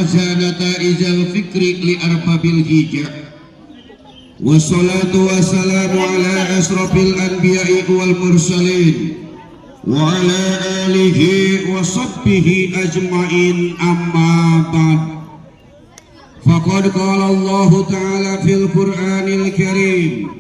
akhraja nataijal fikri li arbabil hijab. Wassalatu wassalamu ala asrafil anbiya'i wal mursalin wa ala alihi wa sahbihi ajma'in, amma ba'd. Faqad qala Allah ta'ala fil Qur'anil Karim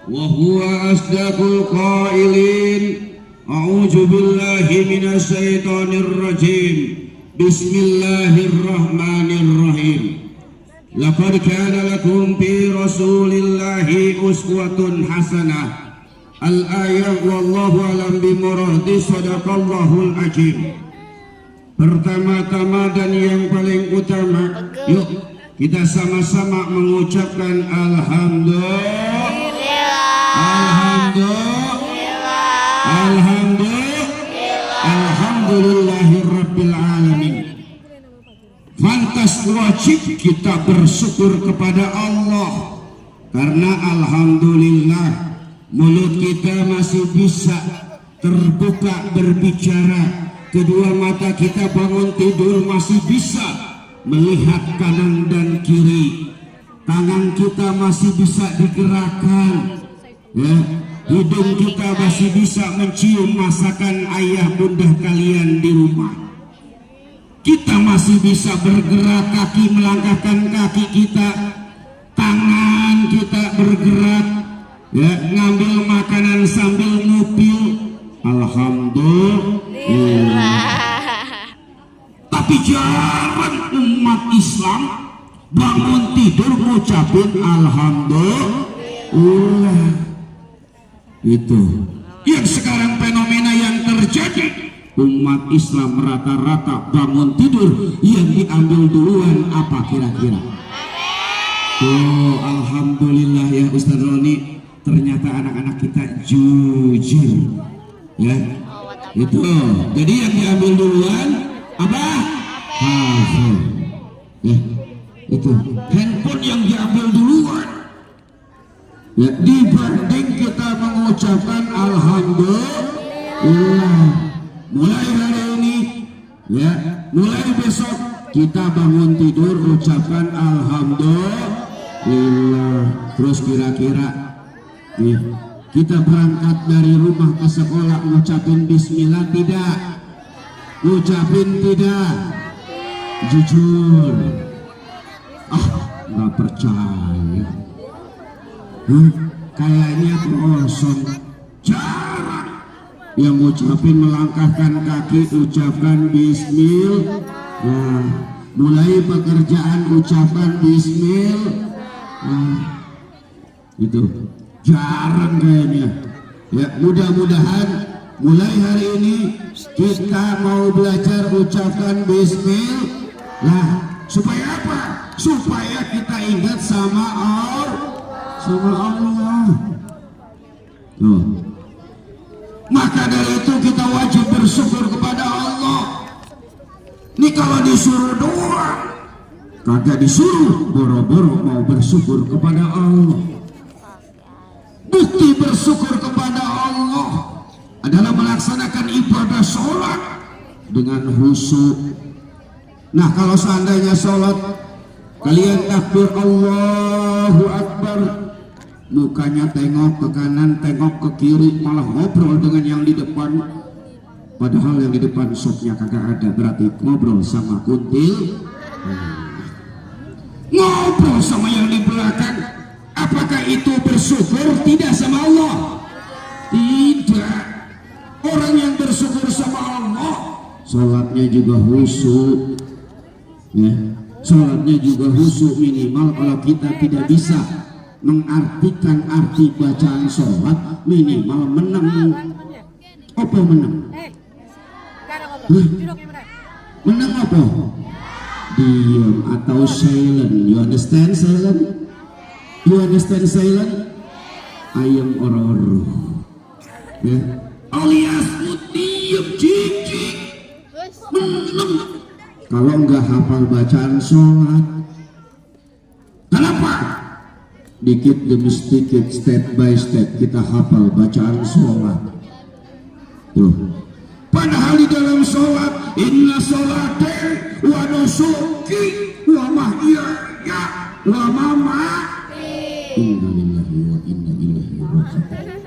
wa huwa asdaqul qailin. A'udzu billahi minasy syaithanir rajim. Bismillahirrahmanirrahim. Laqad kana lakum fi Rasulillahi uswatun hasanah. Al-ayat wallahu alam bimuradi. Sadaqallahul azim. Pertama-tama dan yang paling utama, yuk kita sama-sama mengucapkan alhamdulillah. Alhamdulillahirabbil alamin. Pantas wajib kita bersyukur kepada Allah, karena alhamdulillah mulut kita masih bisa terbuka berbicara, kedua mata kita bangun tidur masih bisa melihat kanan dan kiri, tangan kita masih bisa digerakkan, ya, hidung kita masih bisa mencium masakan ayah bunda kalian di rumah. Kita masih bisa bergerak, kaki melangkahkan kaki kita, tangan kita bergerak, ya, ngambil makanan sambil ngupil. Alhamdulillah. Tapi jarang umat Islam bangun tidur ngucapin alhamdulillah. Itu yang sekarang fenomena yang terjadi. Umat Islam rata-rata bangun tidur yang diambil duluan apa kira-kira? Oh, alhamdulillah ya Ustaz Roni, ternyata anak-anak kita jujur, ya. Itu jadi yang diambil duluan apa? Handphone, ya. Itu handphone yang diambil duluan, ya, dibanding kita mengucapkan alhamdulillah. Mulai hari ini, ya, mulai besok kita bangun tidur ucapkan alhamdulillah. Terus kira-kira nih, kita berangkat dari rumah ke sekolah ngucapin bismillah tidak? Ngucapin tidak? Jujur, nggak percaya, kayaknya kosong. Jarang yang ucapin melangkahkan kaki ucapkan bismillah. Nah, mulai pekerjaan ucapkan bismillah. Itu jarang kayaknya, ya. Mudah-mudahan mulai hari ini kita mau belajar ucapkan bismillah. Supaya apa? Supaya kita ingat sama Allah. Tuh. Maka dari itu kita wajib bersyukur kepada Allah. Ini kalau disuruh doang, kagak disuruh boro-boro mau bersyukur kepada Allah. Bukti bersyukur kepada Allah adalah melaksanakan ibadah sholat dengan khusyuk. Nah, kalau seandainya sholat kalian takbir Allahu Akbar, mukanya tengok ke kanan, tengok ke kiri, malah ngobrol dengan yang di depan. Padahal yang di depan sopnya kagak ada, berarti ngobrol sama kuntil. Ngobrol sama yang di belakang. Apakah itu bersyukur? Tidak sama Allah? Tidak. Orang yang bersyukur sama Allah, sholatnya juga khusyuk, ya. Sholatnya juga khusyuk, minimal kalau kita tidak bisa mengartikan arti bacaan sholat, minimal menang. Apa menang? Menang apa? Diam atau silent. You understand silent? You understand silent? Ayam oro-oro, ya. Alias diam, cicik, menang. Kalau nggak hafal bacaan sholat, kenapa? Dikit demi sedikit, step by step kita hafal bacaan sholat. Tuh. Padahal di dalam sholat inna sholati wa nusuki wa mahyaya wa mamati inna lillahi wa inna ilaihi raji'un.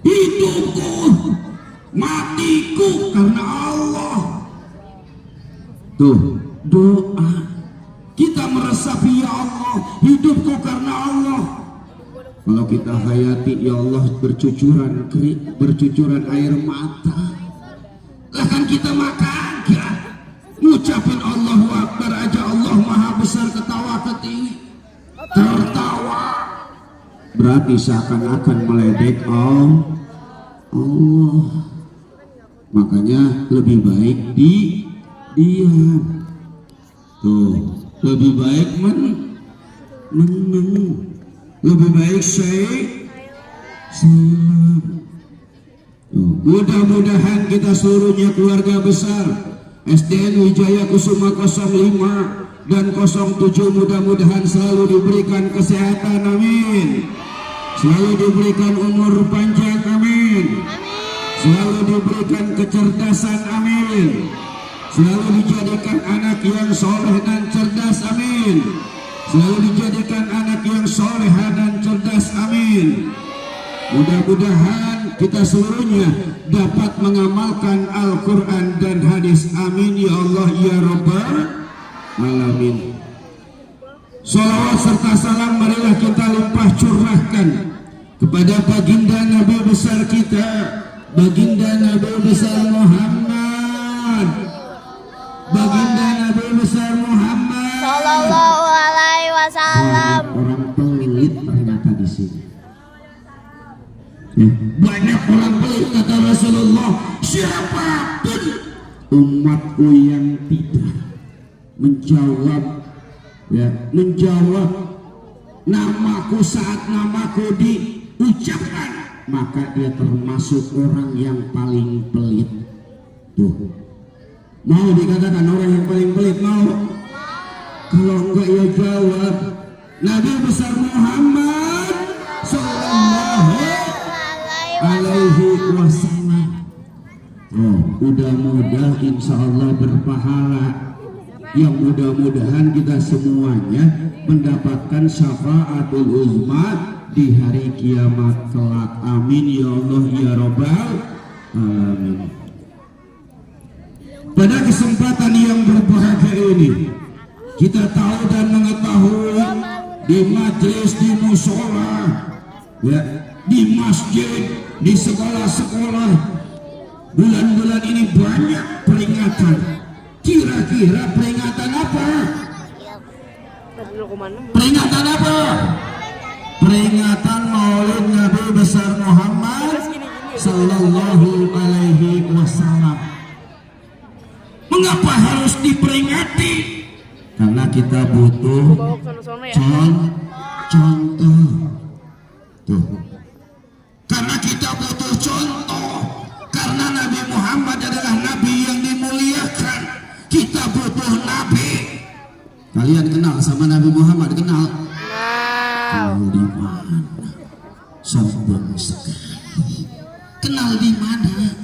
Hidupku matiku karena Allah. Tuh doa kita meresapi, ya Allah hidupku karena Allah. Kalau kita hayati, ya Allah bercucuran air mata. Lah kan kita makan ya, ngucapin Allahu Akbar aja Allah maha besar, ketawa ketiwi tertawa berarti seakan-akan meledek Allah. Makanya lebih baik diam. Tuh lebih baik lebih baik salam. Mudah-mudahan kita seluruhnya keluarga besar SDN Wijaya Kusuma 05 dan 07 mudah-mudahan selalu diberikan kesehatan, amin. Selalu diberikan umur panjang, amin. Selalu diberikan kecerdasan, amin. Selalu dijadikan anak yang soleh dan cerdas, amin. Selalu dijadikan anak yang soleha dan cerdas, amin. Mudah-mudahan kita seluruhnya dapat mengamalkan Al-Quran dan hadis, amin ya Allah ya Rabbal Alamin. Salawat serta salam marilah kita limpah curahkan kepada baginda Nabi besar kita, baginda Nabi besar Muhammad, baginda Nabi besar Muhammad sallallahu alaihi wasallam. Orang pelit ternyata di sini. Banyak orang pelit, kata Rasulullah, siapapun umatku yang tidak menjawab namaku saat namaku diucapkan, maka dia termasuk orang yang paling pelit. Tuh, mau dikatakan orang yang paling pelit? Mau? Kalau enggak ya jawab Nabi besar Muhammad sallallahu alaihi wasallam. Oh, mudah-mudahan insya Allah berpahala. Yang mudah-mudahan kita semuanya mendapatkan syafaatul uzma di hari kiamat kelak, amin ya Allah ya Rabbal Alamin. Pada kesempatan yang berbahagia ini kita tahu dan mengetahui di majelis, di musola, ya, di masjid, di sekolah-sekolah, bulan-bulan ini banyak peringatan. Kira-kira peringatan apa? Peringatan apa? Peringatan Maulid Nabi besar Muhammad sallallahu alaihi wasallam. Mengapa harus diperingati? Karena kita butuh contoh. Tuh. Karena kita butuh contoh. Karena Nabi Muhammad adalah Nabi yang dimuliakan. Kita butuh Nabi. Kalian kenal sama Nabi Muhammad? Kenal? Kenal di mana? Sombong sekali. Kenal di mana?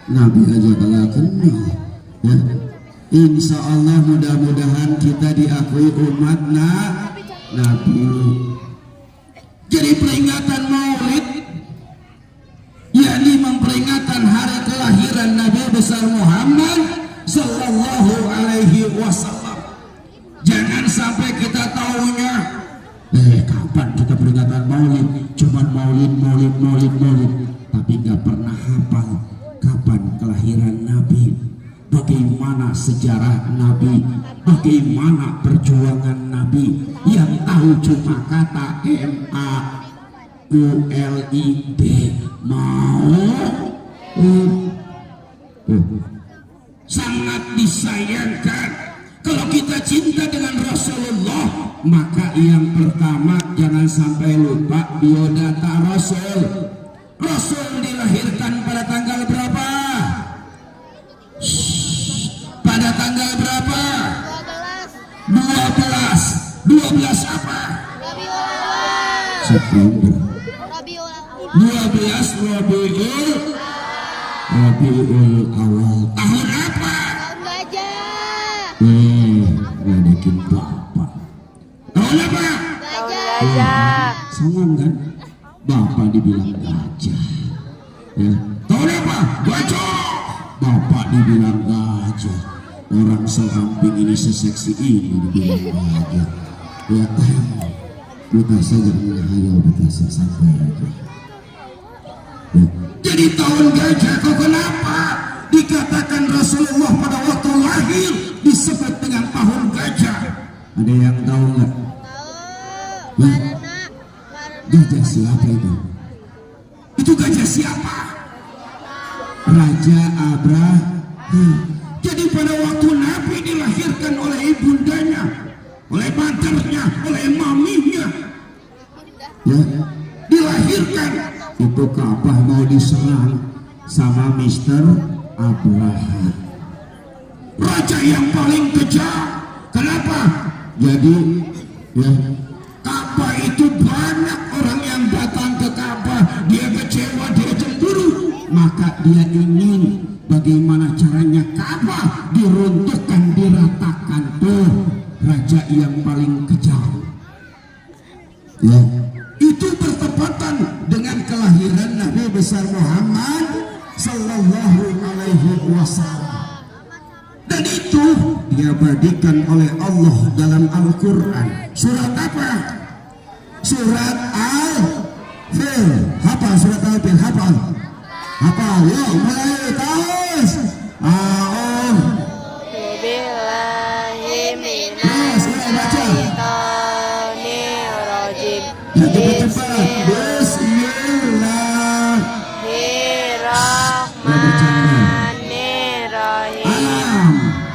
Nabi aja kalau kenal. Ya. Insya Allah mudah-mudahan kita diakui umat Nabi. Jadi peringatan Maulid yakni memperingatkan hari kelahiran Nabi besar Muhammad sallallahu alaihi wasallam. Jangan sampai kita tahunya kapan kita peringatan Maulid, cuman Maulid, tapi nggak pernah hafal kapan kelahiran Nabi, bagaimana sejarah Nabi, bagaimana perjuangan Nabi. Yang tahu cuma kata MAULID, sangat disayangkan kalau kita cinta dengan Rasulullah, maka yang pertama jangan sampai lupa biodata Rasul. Rasul dilahirkan pada tanggal berapa? Pada tanggal berapa? 12 apa? September. 12 Rabiul Rabiul Awal tahun apa? Tahun gajah. Ngadekin bapak. Tahun apa? Tahun gajah. Senang kan? Bapak dibilang gajah. Ya. Tahun apa? Gajah. Bapak dibilang gajah. Orang seramping ini seseksi ini dibilang gajah. Ya, kita saja menghayal, kita sampai aja. Ya. Jadi tahun gajah kok kenapa dikatakan Rasulullah pada waktu lahir disebut dengan tahun gajah? Ada yang tahu nggak? Tahu. Ya. Karena Gajah siapa itu? Itu gajah siapa? Raja Abraham. Jadi pada waktu Nabi dilahirkan oleh ibundanya, oleh mothernya, oleh maminya, ya, dilahirkan itu Ka'bah mau diserang sama Mister Abraham, raja yang paling kejam. Kenapa? Jadi ya, Ka'bah itu banyak orang yang datang ke Ka'bah, dia kecewa, dia cemburu, maka dia ingin bagaimana caranya Ka'bah diruntuhkan, diratakan. Tuh raja yang paling kejam. Ya, itu bertepatan dengan kelahiran Nabi besar Muhammad Sallallahu Alaihi Wasallam. Dan itu diabadikan oleh Allah dalam Al-Quran. Surat apa? Surat Al-Fil. Hafal surat Al-Fil? Hafal? Hafal? Yuk mulai terus. billahi Yes, baca. minasyaitonirrajim. Ya, cepat-cepat. Bismillah. Bismillahirrahmanirrahim. Alam.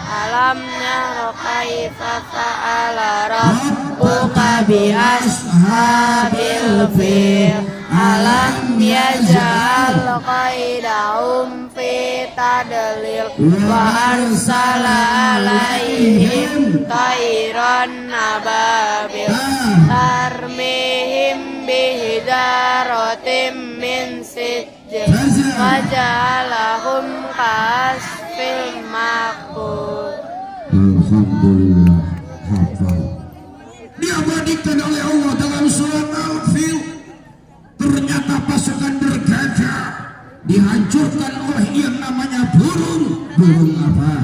Alam nara kaifa fa'ala rabbuka bi ashabil fil. Alam yaj'al qaidahum fi tadlil wa arsala alaihim tayran ababil tarmihim bihidaratim min sijil waja'alahum kasfil makbul. Alhamdulillah, hafal. Diabadikan oleh Allah dalam surat Al-Fil. Ternyata pasukan bergajah dihancurkan oleh yang namanya burung. Burung apa?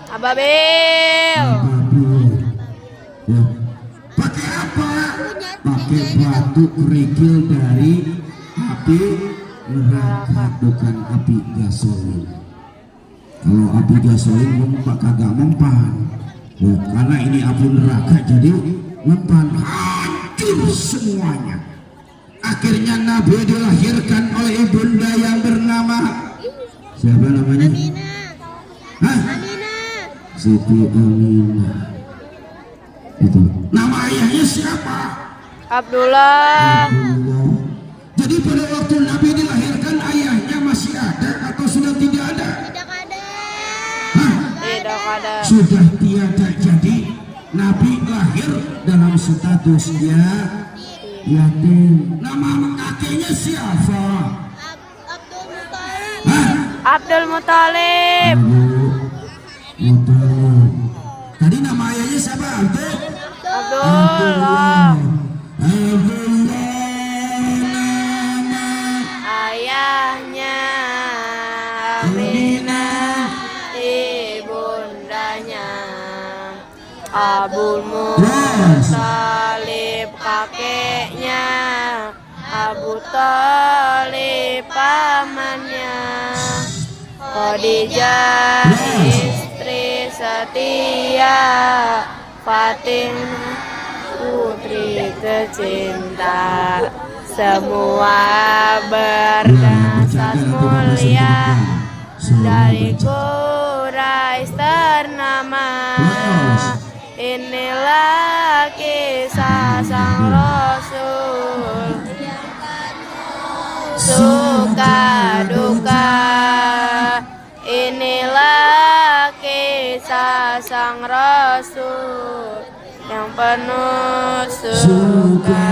Ababil. Ababil. Ya. Pakai apa? Pakai batu kerikil dari api neraka, bukan api gasolin. Kalau api gasolin memang kagak mempan. Ya, karena ini api neraka jadi mempan, hancur semuanya. Akhirnya Nabi dilahirkan oleh ibunda yang bernama siapa namanya? Aminah. Hah? Aminah. Siti Aminah. Itu. Nama ayahnya siapa? Abdullah. Abdullah. Jadi pada waktu Nabi dilahirkan ayahnya masih ada atau sudah tidak ada? Tidak ada. Hah? Tidak ada. Sudah tiada. Jadi Nabi lahir dalam status dia yatim. Nama kakeknya siapa? Abdul Muthalib. Hah? Abdul Muthalib. Muthalib. Tadi nama ayahnya siapa? Abdul? Abdullah. Abdullah nama Ayahnya Aminah, ibundanya Abdul Muthalib, kakeknya Abu Thalib, pamannya Khadijah, istri setia, Fatimah, putri tercinta, semua berdasar mulia dari Quraisy ternama. Inilah kisah sang Rasul, suka duka. Inilah kisah sang Rasul yang penuh suka.